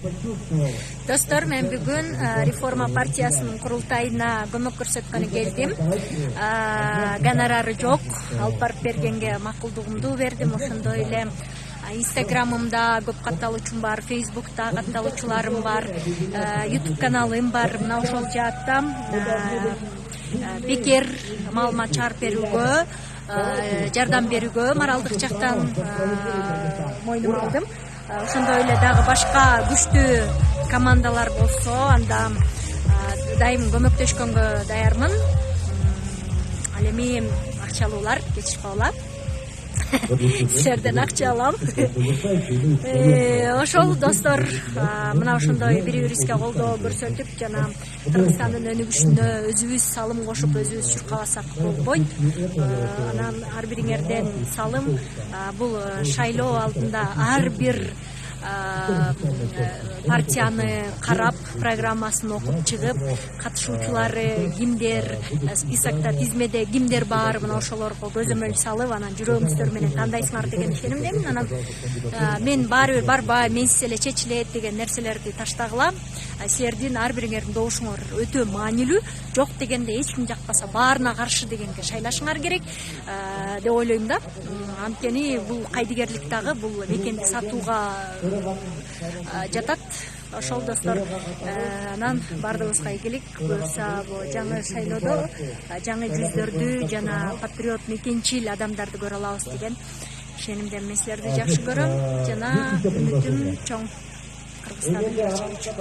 Достор, мен бүгүн Реформа партиясынын курултайына көмөк көрсөткөнү келдим. Гонорары жок, алып барып бергенге макулдугумду бердим. Ошондой эле Инстаграмымда көп катталуучум бар, Фейсбукта катталуучуларым бар, YouTube каналым бар. Мына ошол жаатта бекер маалымат чыгарып берүүгө, жардам берүүгө моралдык жактан мойнума алдым. Ошондой эле дагы башка күчтүү командалар болсо, анда дайым көмөктөшкөнгө даярмын. Ал эми акчалуулар кечишпагыла. Сіздерден акча алам. Ошол достор, мына ошондой бири-бирибизге колдоо көрсөтүп, жана Кыргызстандын өнүгүшүнө өзүбүз салым кошуп, өзүбүз чуркабасак болбойт. Анан ар бириңерден салым бул шайлоо алдында ар бир партияны карап, программасын окуп чыгып, катышуучулары кимдер, списокто, тизмеде кимдер бар, мына ошолорго көзөмөл салып, анан жүрөгүңүздөр менен тандайсыңар деген ишенимдемин. Анан мен баары бир барбай, менсиз эле чечилет деген нерселерди таштагыла. Силердин ар бириңердин добушуңар өтө маанилүү. Жок дегенде эч ким жакпаса, баарына каршы дегенге шайлашыңар керек деп ойлойм да. Анткени бул кайдыгерлик дагы, бул мекенди сатууга жатат. Ошол достор, анан баардыгыбызга ийгилик, буюрса жаңы шайлоодо жаңы жүздөрдү жана патриот, мекенчил адамдарды көрө алабыз деген ишенимдемин. Мен силерди жакшы көрөм жана үмүтүм чоң. Кыргызстандын келечеги үчүн.